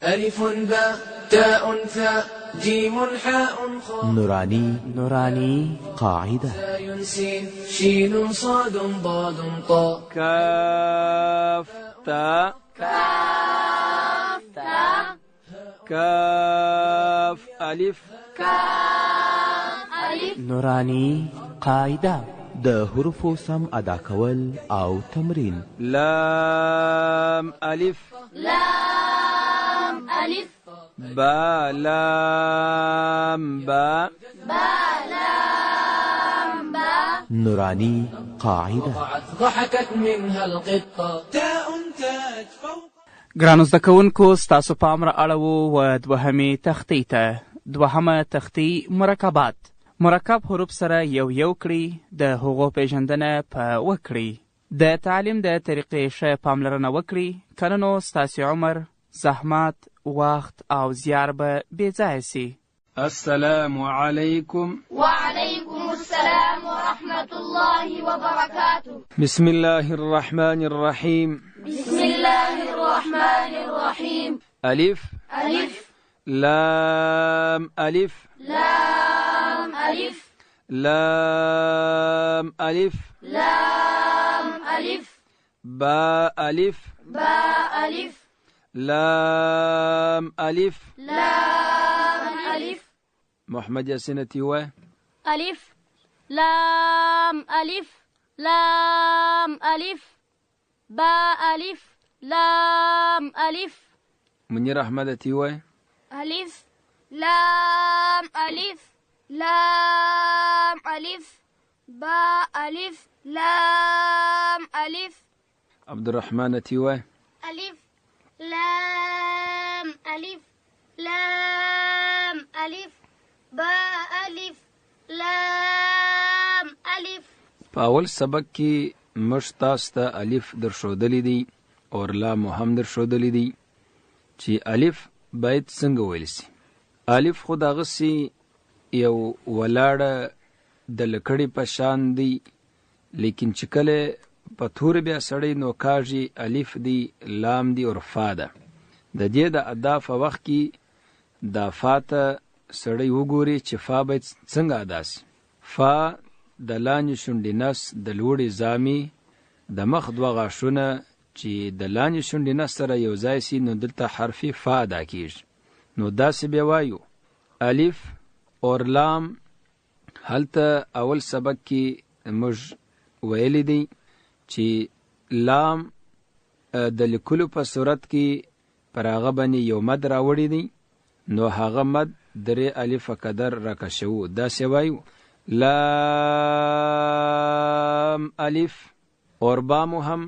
ألف باء تاء ثاء جيم حاء خاء نوراني قاعدة زاي سين شين صاد ضاد طاء كاف تاء كاف ألف نوراني قاعدة د حروفو سم ادا کول او تمرین. لام ألف با لام با نوراني قاعدة. ضحكت منها القطة تاء تاج فوق. ګرانو زده کوونکو ستاسو پام را اړوو و دوهمې تختې ته. دوهمه تختې مرکبات. مرکب حروف سره یو کړي، د هغو پیژندنه په وکړي. د تعلیم د طریقې ښه پاملرنه وکړي، کنه نو ستاسې عمر، زحمت، وخت او زیار به بېځایه سي. السلام علیکم. وعلیکم السلام ورحمة الله وبركاته. بسم الله الرحمن الرحیم. بسم الله الرحمن الرحیم. ألف لام ألف لام ألف با ألف لام ألف محمد ياسينتي و ألف لام ألف با ألف لام ألف منير أحمدتي و ألف لام ألف با ألف لام ألف عبد الرحمن تيوه ألف لام ألف با ألف لام ألف. په اول سبق کې موږ تاسو ته الف درښودلی دی او لام هم درښودلی دی چې الف باید څنګه ویل سي. الف خو دغسې یو ولاړه د لکړې په شان دی، لیکن چې کله په تورې بیا سړی نو کاږي الف دی، لام دی او فا ده. د دې د ادا په وخت کې دا فا ته سړی وګوري چې فا باید څنګه ادا سي. فا د لاندې شونډې نس، د لوړې زامې، د مخ دوه غاښونه چې د لاندې شونډې نس سره یو ځای سي، نو دلته حرف فا ادا کیږي. نو داسې بیا وایو الف اور لام. هلته اول سبق کې موږ ویلی دی چې لام د لیکلو په صورت کې پر هغه باندې یو مد راوړی دی، نو هغه مد درې الف قدر راکشو. داسې وایو لام الف. اور با مو هم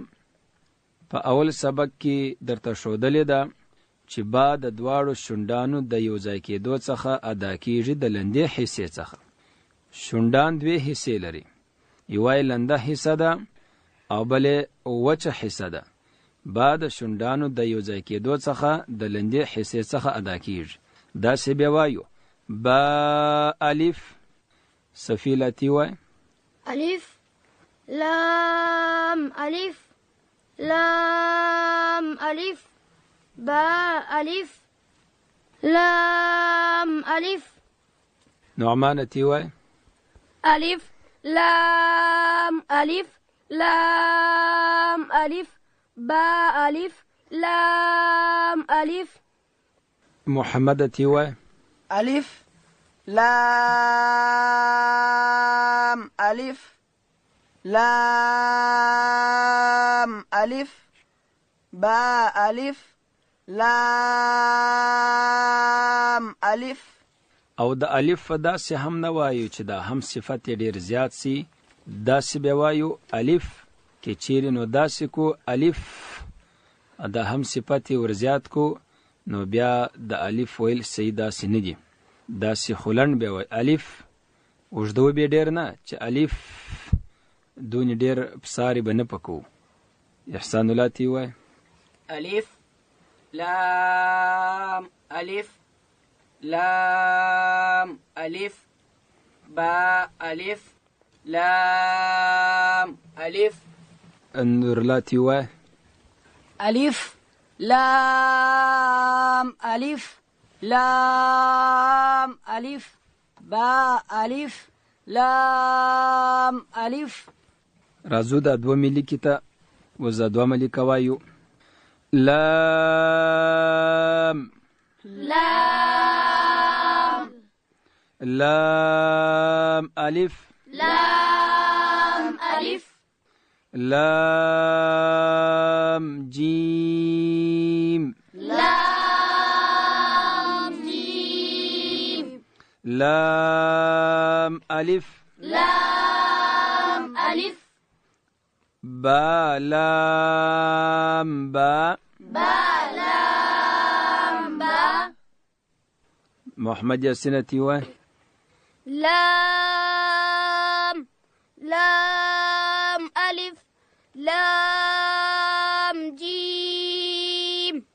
په اول سبق کې درته ښودلې ده چې با د دواړو شونډانو د یو ځای کېدو څخه ادا کېږي د لندې حصې څخه. شونډان دوې حصې لري، یوه یې لنده حصه ده او بلې وچه حصه ده. با د شونډانو د یو ځای کېدو څخه د لندې حصې څخه ادا کېږي. داسې بیا وایو با الف. صفیلتي وای ألف لام ألف با ألف لام ألف. نعمانتي وای ألف لام ألف با ألف لام ألف. محمدتي وای ألف لام ألف با ألف لام ألف. او د الف داسې هم نه وایو چې دا هم صفت یې ډېر زیات سي. داسې بیا وایو الف کې چیرې نو داسې کو الف دا هم صفت یې ورزیات کو، نو بیا د الف ویل صحیح داسې نه دي. داسې خلند بیا وایي الف اوږده بیا ډېر نه چې الف دونې ډېر پسارې به نه پکو. احسان الله تی وایي ألف لام ألف با ألف لام ألف. نور الله تی وایي ألف لام ألف لام ألف با ألف لام ألف. راځو دا دوه ملي کته وزا دوه ملي کوایو. لام لام لام ألف لام ألف لام جيم لام جيم لام ألف لام ألف با لام با با لام با. محمد ياسين تيوه. لام لام ألف لام جيم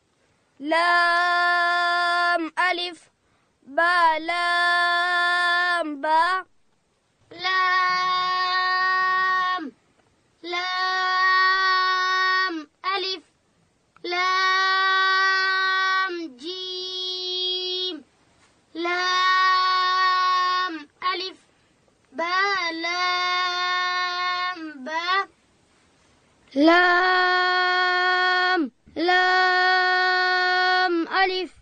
لام ألف با لام با. لام لام ألف لام جيم لام ألف با لام با. لام لام ألف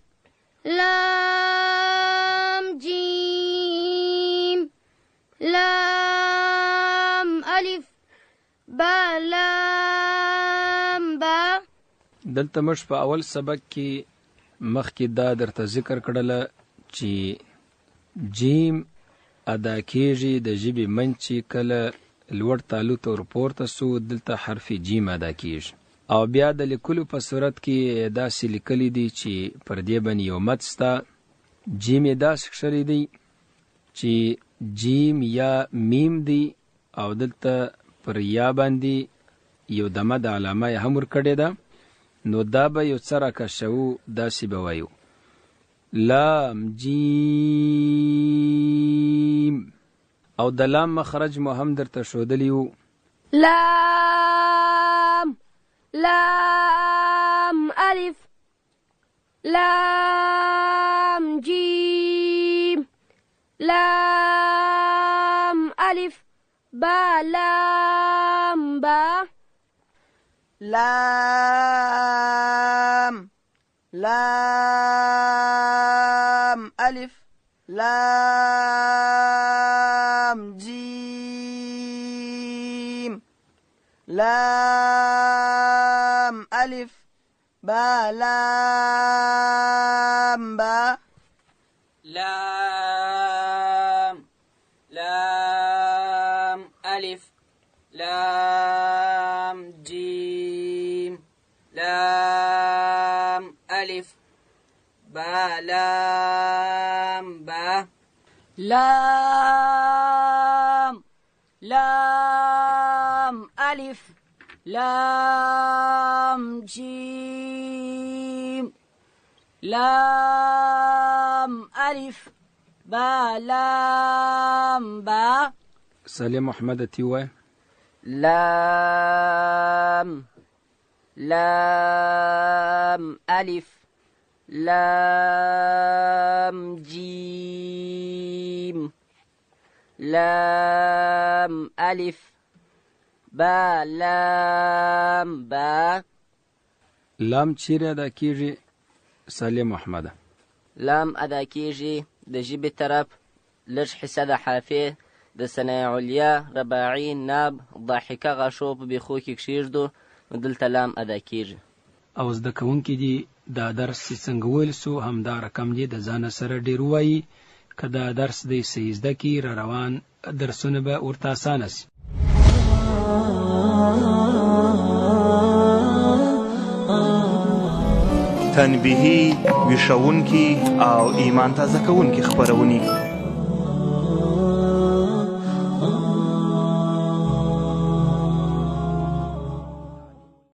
لام جيم لام ألف با لام با. دلته مش په اول سبق کې مخکې دا درته ذکر کړله چې جیم ادا کېږي د ژبې منځ چې کله لوړ تالو ته ورپورته سو دلته حرف جیم ادا کېږي او بیا د لیکلو په صورت کې داسې لیکلی دي چې پر دې باندې یو مد سته. جیم یې داسې کښلی دی چې جیم یا میم دی او دلته پر یا باندې یو د مد علامه یې هم ورکړې ده. نو دا به یو څه راکشو داسې به وایو لام جیم او د لام مخرج مو هم درته ښودلی وو. لام لام ألف لام جيم لام ألف با لام با. لام لام ألف لام جيم لام ألف با لام با. لام لام ألف لام جيم لام ألف با لام با. لام لام ألف لام جيم لام ألف با لام با. سلیم محمد تیوه. لام لام ألف لام جيم لام ألف با لام با. لام چیرې ادا کېږي سلیم محمد؟ لام ادا کېږي د ژبې طرف لږ حصه د حافې د ثناء علیا رباعي ناب ضاحکه غاشو په بیخو کې کښېږدو نو دلته لام ادا کېږي. او زده کوونکي دي دا درس چې څنګه ویل سو همدا رقم دي د ځانه سره ډېر ووایي. که دا درس دی صحیح زده کړي را روان درسونه به ورته اسانه سي. تنبیهی ویښوونکي او ایمان تازه کوونکي خپرونې